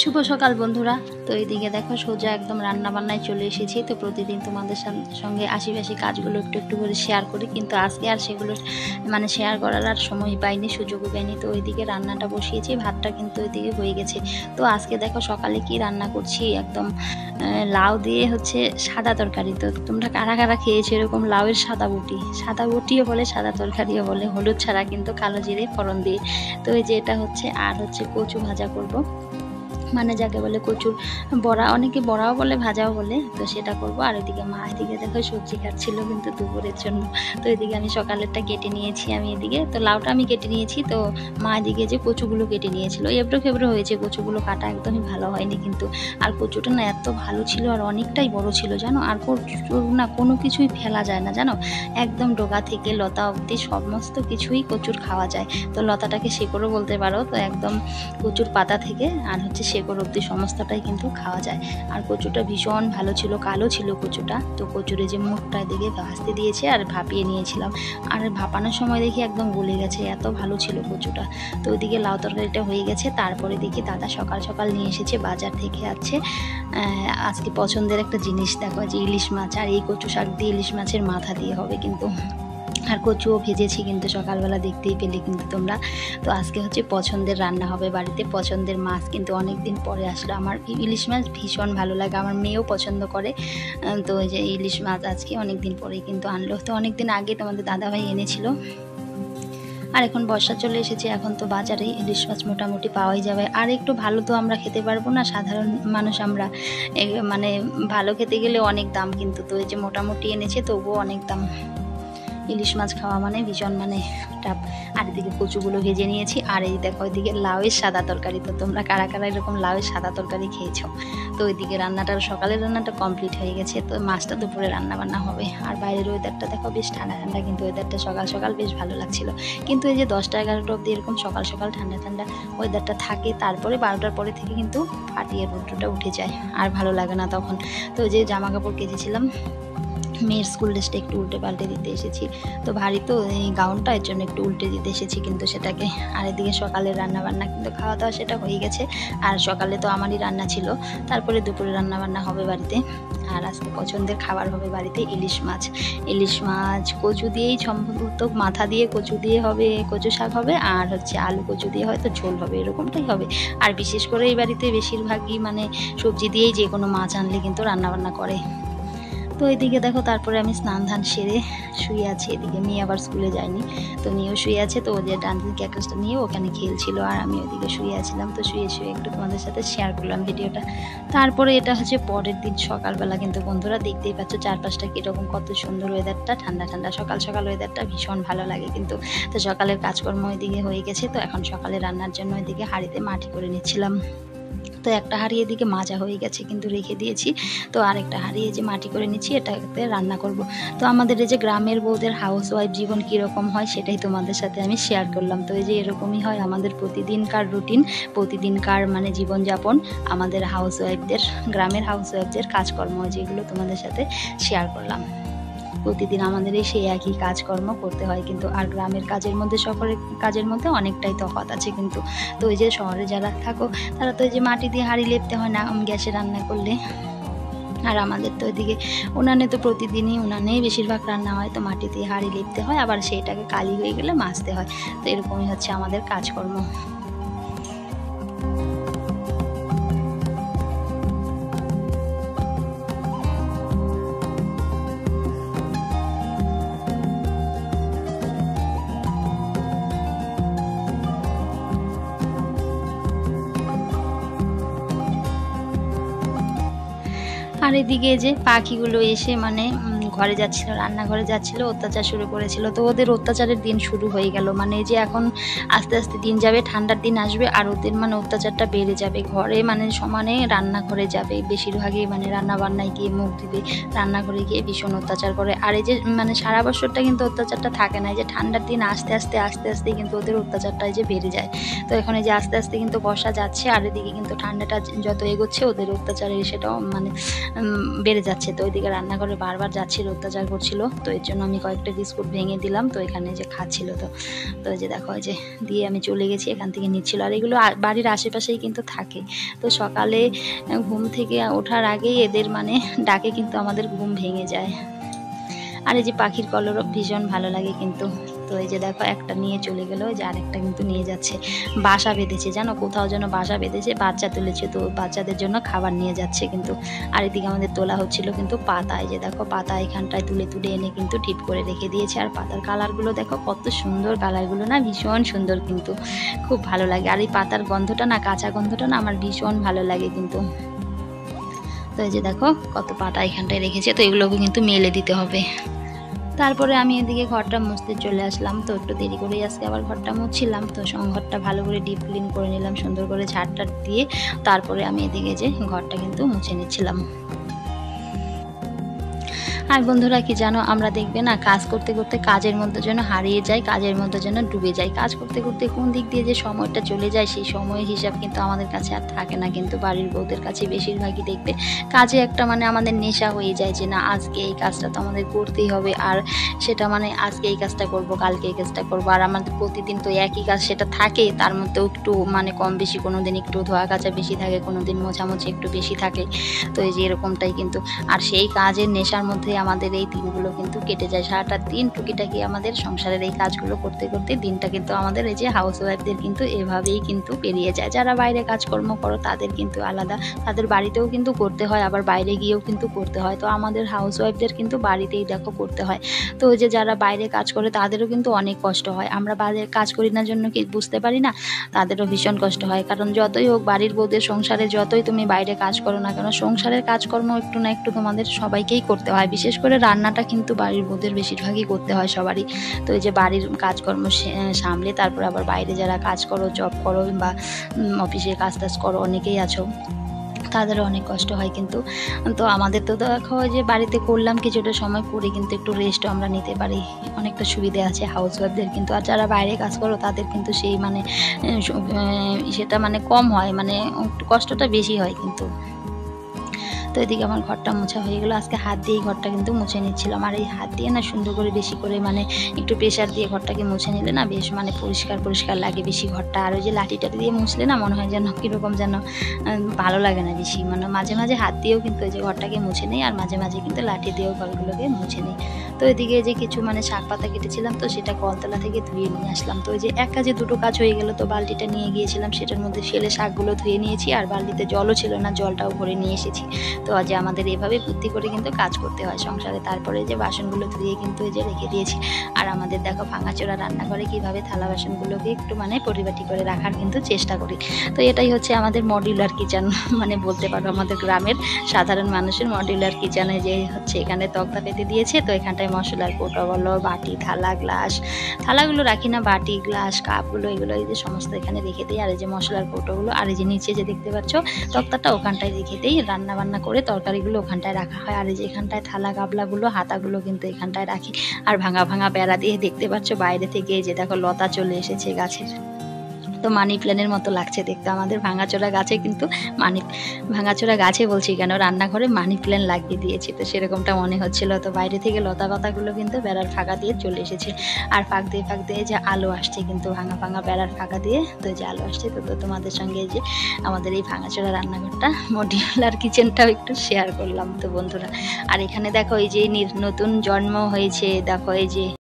শুভ সকাল বন্ধুরা। তো এইদিকে দেখো সোজা একদম রান্না বান্নায় চলে এসেছি। তো প্রতিদিন তোমাদের সঙ্গে আশিপাশি কাজগুলো একটু একটু করে শেয়ার করি, কিন্তু আজকে আর সেগুলো মানে শেয়ার করার আর সময় পাইনি, সুযোগও পাইনি। তো ওইদিকে রান্নাটা বসিয়েছি, ভাতটা কিন্তু ওইদিকে হয়ে গেছে। তো আজকে দেখো সকালে কি রান্না করছি, একদম লাউ দিয়ে হচ্ছে সাদা তরকারি। তো তোমরা কারা কারা খেয়েছো এরকম লাউয়ের সাদা বটিও বলে, সাদা তরকারিও বলে, হলুদ ছাড়া কিন্তু কালো জিরে ফোড়ন দিয়ে। তো এই যে এটা হচ্ছে, আর হচ্ছে কচু ভাজা করব, মানে যাকে বলে কচুর বড়া, অনেকে বড়াও বলে ভাজাও বলে, তো সেটা করব। আর এদিকে মা এদিকে দেখো সবজি কাটছিল কিন্তু দুপুরের জন্য। তো এদিকে আমি সকালেরটা কেটে নিয়েছি, আমি এদিকে তো লাউটা আমি কেটে নিয়েছি, তো মা এদিকে যে কচুগুলো কেটে নিয়েছিল, এবড়ো খেবড়ো হয়েছে কচুগুলো, কাটা একদমই ভালো হয়নি কিন্তু। আর কচুটা না এত ভালো ছিল আর অনেকটাই বড় ছিল জানো। আর কচুর না কোনো কিছুই ফেলা যায় না জানো, একদম ডগা থেকে লতা অবধি সমস্ত কিছুই কচুর খাওয়া যায়। তো লতাটাকে শেকড়ও বলতে পারো। তো একদম কচুর পাতা থেকে আর হচ্ছে শেকড় অবধি সমস্তটাই কিন্তু খাওয়া যায়। আর কচুটা ভীষণ ভালো ছিল, কালো ছিল কচুটা। তো কচুরে যে মুখটা দিকে ভাজতে দিয়েছে আর ভাপিয়ে নিয়েছিলাম, আর ভাপানোর সময় দেখি একদম গলে গেছে, এত ভালো ছিল কচুটা। তো ওইদিকে লাউ তরকারিটা হয়ে গেছে। তারপরে দেখি দাদা সকাল সকাল নিয়ে এসেছে বাজার থেকে, আছে আজকে পছন্দের একটা জিনিস, দেখো যে ইলিশ মাছ, আর এই কচু শাক দিয়ে ইলিশ মাছের মাথা দিয়ে হবে কিন্তু। আর কচুও ভেজেছি কিন্তু সকালবেলা, দেখতেই পেলে কিন্তু তোমরা। তো আজকে হচ্ছে পছন্দের রান্না হবে বাড়িতে, পছন্দের মাছ কিন্তু অনেক দিন পরে আসলো। আমার ইলিশ মাছ ভীষণ ভালো লাগে, আমার মেয়েও পছন্দ করে। তো ওই যে ইলিশ মাছ আজকে অনেক দিন পরেই কিন্তু আনলো। তো অনেক দিন আগে তোমাদের দাদাভাই এনেছিল। আর এখন বর্ষা চলে এসেছে, এখন তো বাজারে ইলিশ মাছ মোটামুটি পাওয়াই যাবে। আর একটু ভালো তো আমরা খেতে পারবো না, সাধারণ মানুষ আমরা, মানে ভালো খেতে গেলে অনেক দাম কিন্তু। তো এই যে মোটামুটি এনেছে, তবুও অনেক দাম। ইলিশ মাছ খাওয়া মানে ভীষণ মানে টাপ। আর এদিকে কচুগুলো ভেজে নিয়েছি, আর এই দেখো ওইদিকে লাউয়ের সাদা তরকারি। তো তোমরা কারা কারা এরকম লাউয়ের সাদা তরকারি খেয়েছো? তো ওইদিকে রান্নাটা, সকালের রান্নাটা কমপ্লিট হয়ে গেছে। তো মাছটা দুপুরে রান্না বান্না হবে। আর বাইরের ওয়েদারটা দেখো বেশ ঠান্ডা ঠান্ডা, কিন্তু ওয়েদারটা সকাল সকাল বেশ ভালো লাগছিল। কিন্তু এই যে 10টা-11টা অবধি এরকম সকাল সকাল ঠান্ডা ঠান্ডা ওয়েদারটা থাকে, তারপরে 12টার পরে থেকে কিন্তু ফাটিয়ে রোদ্রটা উঠে যায়, আর ভালো লাগে না তখন। তো যে জামা কাপড় কেচেছিলাম, মেয়ের স্কুল ড্রেসটা একটু উল্টে পাল্টে দিতে এসেছি। তো ভারী তো এই গাউনটা, এর জন্য একটু উল্টে দিতে এসেছি কিন্তু সেটাকে। আর এদিকে সকালের রান্না বান্না কিন্তু খাওয়া দাওয়া সেটা হয়ে গেছে। আর সকালে তো আমারই রান্না ছিল, তারপরে দুপুরে রান্না বান্না হবে বাড়িতে। আর আজকে পছন্দের খাবার হবে বাড়িতে ইলিশ মাছ কচু দিয়েই সম্ভবত, মাথা দিয়ে কচু দিয়ে হবে, কচু শাক হবে, আর হচ্ছে আলু কচু দিয়ে হয়তো ঝোল হবে, এরকমটাই হবে। আর বিশেষ করে এই বাড়িতে বেশিরভাগই মানে সবজি দিয়েই যে কোনো মাছ আনলে কিন্তু রান্নাবান্না করে। তো এইদিকে দেখো তারপরে আমি স্নান ধান সেরে শুয়ে আছি। এদিকে মেয়ে আবার স্কুলে যায়নি, তো মেয়েও শুয়ে আছে। তো ওদের ডান দিকে ক্যাকটাসটা নিয়ে ওখানে খেলছিল, আর আমি ওইদিকে শুয়ে আছিলাম। তো শুয়ে একটু তোমাদের সাথে শেয়ার করলাম ভিডিওটা। তারপরে এটা হচ্ছে পরের দিন সকালবেলা কিন্তু বন্ধুরা, দেখতেই পাচ্ছ চারপাশটা কীরকম, কত সুন্দর ওয়েদারটা, ঠান্ডা ঠান্ডা সকাল সকাল ওয়েদারটা ভীষণ ভালো লাগে কিন্তু। তো সকালের কাজকর্ম ওইদিকে হয়ে গেছে। তো এখন সকালে রান্নার জন্য ওইদিকে হাঁড়িতে মাটি করে নিচ্ছিলাম। তো একটা হাঁড়ি এদিকে মাজা হয়ে গেছে কিন্তু রেখে দিয়েছি। তো আরেকটা হাঁড়ি যে মাটি করে নিচ্ছি, এটাতে রান্না করব। তো আমাদের এই যে গ্রামের বউদের হাউস ওয়াইফ জীবন কীরকম হয় সেটাই তোমাদের সাথে আমি শেয়ার করলাম। তো এই যে এরকমই হয় আমাদের প্রতিদিনকার রুটিন, প্রতিদিনকার মানে জীবনযাপন আমাদের হাউস ওয়াইফদের, গ্রামের হাউস ওয়াইফদের কাজকর্ম, যেগুলো তোমাদের সাথে শেয়ার করলাম। প্রতিদিন আমাদের এই সেই একই কাজকর্ম করতে হয় কিন্তু। আর গ্রামের কাজের মধ্যে, শহরের কাজের মধ্যে অনেকটাই তফাৎ আছে কিন্তু। তো ওই যে শহরে যারা থাকো তারা তো ওই যে মাটি দিয়ে হাঁড়ি লেপতে হয় না গ্যাসে রান্না করলে। আর আমাদের তো ওইদিকে উনানে, তো প্রতিদিনই উনানেই বেশিরভাগ রান্না হয়। তো মাটি দিয়ে হাঁড়ি লেপতে হয়, আবার সেইটাকে কালি হয়ে গেলে মাজতে হয়। তো এরকমই হচ্ছে আমাদের কাজকর্ম। আর এদিকে যে পাখিগুলো এসে মানে ঘরে যাচ্ছিল, রান্নাঘরে যাচ্ছিল, অত্যাচার শুরু করেছিল। তো ওদের অত্যাচারের দিন শুরু হয়ে গেল, মানে যে এখন আস্তে আস্তে দিন যাবে, ঠান্ডার দিন আসবে, আর ওদের মানে অত্যাচারটা বেড়ে যাবে। ঘরে মানে সমানে রান্নাঘরে যাবে, বেশিরভাগই মানে রান্না বান্নায় গিয়ে মুখ দিবে, রান্নাঘরে গিয়ে ভীষণ অত্যাচার করে। আর এই যে মানে সারা বছরটা কিন্তু অত্যাচারটা থাকে না, এই যে ঠান্ডার দিন আস্তে আস্তে কিন্তু ওদের অত্যাচারটা যে বেড়ে যায়। তো এখন এই যে আস্তে আস্তে কিন্তু বর্ষা যাচ্ছে, আর এদিকে কিন্তু ঠান্ডাটা যত এগোচ্ছে ওদের অত্যাচারের সেটাও মানে বেড়ে যাচ্ছে। তো ওইদিকে রান্নাঘরে বারবার যাচ্ছিল মানুষের অত্যাচার করছিল, তো এর জন্য আমি কয়েকটা বিস্কুট ভেঙে দিলাম। তো এখানে যে খাচ্ছিল, তো এই যে দেখো যে দিয়ে আমি চলে গেছি, এখান থেকে নিচ্ছিল। আর এগুলো বাড়ির আশেপাশেই কিন্তু থাকে। তো সকালে ঘুম থেকে ওঠার আগেই এদের মানে ডাকে কিন্তু আমাদের ঘুম ভেঙে যায়। আর এই যে পাখির কলরব ভীষণ ভালো লাগে কিন্তু। তো এই যে দেখো একটা নিয়ে চলে গেল, যে আরেকটা কিন্তু নিয়ে যাচ্ছে। বাসা বেঁধেছে জানো, কোথাও যেন বাসা বেঁধেছে, বাচ্চা তুলেছে, তো বাচ্চাদের জন্য খাবার নিয়ে যাচ্ছে কিন্তু। আর এদিকে আমাদের তোলা হচ্ছিল কিন্তু পাতা। এই যে দেখো পাতা এখানটায় তুলে তুলে এনে কিন্তু টিপ করে রেখে দিয়েছে। আর পাতার কালারগুলো দেখো কত সুন্দর, কালারগুলো না ভীষণ সুন্দর কিন্তু, খুব ভালো লাগে। আর এই পাতার গন্ধটা না, কাঁচা গন্ধটা না আমার ভীষণ ভালো লাগে কিন্তু। তো এই যে দেখো কত পাতা এখানটায় রেখেছে, তো এগুলোকে কিন্তু মেলে দিতে হবে। তারপরে আমি এদিকে ঘরটা মুছতে চলে আসলাম। তো একটু দেরি করেই আজকে আবার ঘরটা মুছছিলাম। তো ঘরটা ভালো করে ডিপ ক্লিন করে নিলাম সুন্দর করে ঝাড় দিয়ে। তারপরে আমি এদিকে যে ঘরটা কিন্তু মুছে নিচ্ছিলাম। আর বন্ধুরা কি জানো, আমরা দেখবে না কাজ করতে করতে কাজের মধ্যে যেন হারিয়ে যায়, কাজের মধ্যে যেন ডুবে যায়। কাজ করতে করতে কোন দিক দিয়ে যে সময়টা চলে যায় সেই সময়ের হিসাব কিন্তু আমাদের কাছে আর থাকে না। কিন্তু বাড়ির বউদের কাছে বেশিরভাগই দেখবে কাজে একটা মানে আমাদের নেশা হয়ে যায়, যে না আজকে এই কাজটা তো আমাদের করতেই হবে। আর সেটা মানে আজকে এই কাজটা করব, কালকে এই কাজটা করবো। আর আমাদের প্রতিদিন তো একই কাজ সেটা থাকে, তার মধ্যেও একটু মানে কম বেশি, কোনো দিন একটু ধোয়া কাচা বেশি থাকে, কোনো দিন মোছামুছি একটু বেশি থাকে। তো এই যে এরকমটাই কিন্তু। আর সেই কাজের নেশার মধ্যে আমাদের এই দিনগুলো কিন্তু কেটে যায়। সারাটা দিন টুকিটাকি আমাদের সংসারের এই কাজগুলো করতে করতে দিনটা কিন্তু আমাদের এই যে হাউস ওয়াইফদের কিন্তু এভাবেই কিন্তু পেরিয়ে যায়। যারা বাইরে কাজকর্ম করো তাদের কিন্তু আলাদা, তাদের বাড়িতেও কিন্তু করতে হয়, আবার বাইরে গিয়েও কিন্তু করতে হয়। তো আমাদের হাউস ওয়াইফদের কিন্তু বাড়িতেই দেখো করতে হয়। তো ওই যে যারা বাইরে কাজ করে তাদেরও কিন্তু অনেক কষ্ট হয়। আমরা বাইরে কাজ করি না জন্য কি বুঝতে পারি না, তাদেরও ভীষণ কষ্ট হয়। কারণ যতই হোক বাড়ির বউদের সংসারে যতই তুমি বাইরে কাজ করো না কেন, সংসারের কাজকর্ম একটু না একটু তোমাদের সবাইকেই করতে হয়। বিশেষ করে রান্নাটা কিন্তু বাড়ির বউদের বেশিরভাগই করতে হয় সবারই। তো এই যে বাড়ির কাজকর্ম সামলে তারপর আবার বাইরে যারা কাজ করো, জব করো বা অফিসে কাজ টাজ করো, অনেকেই আছো, তাদেরও অনেক কষ্ট হয় কিন্তু। তো আমাদের তো দেখো যে বাড়িতে করলাম কিছুটা সময় করে কিন্তু একটু রেস্টও আমরা নিতে পারি, অনেকটা সুবিধে আছে হাউস ওয়াইফদের কিন্তু। আর যারা বাইরে কাজ করো তাদের কিন্তু সেই মানে সেটা মানে কম হয়, মানে একটু কষ্টটা বেশি হয় কিন্তু। তো এদিকে আমার ঘরটা মোছা হয়ে গেলো। আজকে হাত দিয়েই ঘরটা কিন্তু মুছে নিচ্ছিলাম। আর এই হাত দিয়ে না সুন্দর করে বেশি করে মানে একটু প্রেশার দিয়ে ঘরটাকে মুছে নিলে না বেশ মানে পরিষ্কার পরিষ্কার লাগে বেশি ঘরটা। আর ওই যে লাঠিটাটি দিয়ে মুছলে না মনে হয় যেন কীরকম যেন ভালো লাগে না বেশি। মানে মাঝে মাঝে হাত দিয়েও কিন্তু ওই যে ঘরটাকে মুছে নিই, আর মাঝে মাঝে কিন্তু লাঠি দিয়েও ঘরগুলোকে মুছে নিই। তো এদিকে যে কিছু মানে শাক পাতা কেটেছিলাম, তো সেটা কলতলা থেকে ধুয়ে নিয়ে আসলাম। তো ওই যে এক কাজে দুটো কাজ হয়ে গেল। তো বালতিটা নিয়ে গিয়েছিলাম, সেটার মধ্যে ফেলে শাকগুলো ধুয়ে নিয়েছি, আর বালতিতে জলও ছিল না, জলটাও ভরে নিয়ে এসেছি। তো আজ আমাদের এভাবে বুদ্ধি করে কিন্তু কাজ করতে হয় সংসারে। তারপরে যে বাসনগুলো ধুয়ে কিন্তু এই যে রেখে দিয়েছি। আর আমাদের দেখো ভাঙাচোরা রান্নাঘরে কীভাবে থালা বাসনগুলোকে একটু মানে পরিপাটি করে রাখার কিন্তু চেষ্টা করি। তো এটাই হচ্ছে আমাদের মডিউলার কিচেন, মানে বলতে পারো আমাদের গ্রামের সাধারণ মানুষের মডিউলার কিচেনে যে হচ্ছে এখানে তক্তা পেতে দিয়েছে। তো এখানটায় মশলার কৌটো বলো, বাটি, থালা, গ্লাস, থালাগুলো রাখি না, বাটি, গ্লাস, কাপগুলো এগুলো এই যে সমস্ত এখানে রেখে দিই। আর এই যে মশলার কৌটোগুলো, আর এই যে নিচে যে দেখতে পাচ্ছ তক্তাটা, ওখানটায় রেখে দিই। রান্না বান্না করে তরকারিগুলো ওখানটায় রাখা হয়। আর এই যে এখানটায় থালা গাবলাগুলো, হাতাগুলো কিন্তু এখানটায় রাখি। আর ভাঙা ভাঙা বেড়া দিয়ে দেখতে পাচ্ছ বাইরে থেকে যে দেখো লতা চলে এসেছে গাছের। তো মানি প্ল্যানের মতো লাগছে দেখতে আমাদের ভাঙাচোরা গাছে, কিন্তু ভাঙাচোরা গাছে বলছি কেন, রান্নাঘরে মানি প্ল্যান লাগিয়ে দিয়েছি, তো সেরকমটা মনে হচ্ছিল। তো বাইরে থেকে লতা পাতাগুলো কিন্তু বেড়ার ফাঁকা দিয়ে চলে এসেছে। আর ফাঁক দিয়ে যে আলো আসছে কিন্তু ভাঙা ভাঙা বেড়ার ফাঁকা দিয়ে, তো যে আলো আসছে। তো তোমাদের সঙ্গে যে আমাদের এই ভাঙাচোরা রান্নাঘরটা মডিউলার কিচেনটাও একটু শেয়ার করলাম তো বন্ধুরা। আর এখানে দেখো এই যে নতুন জন্ম হয়েছে, দেখো এই যে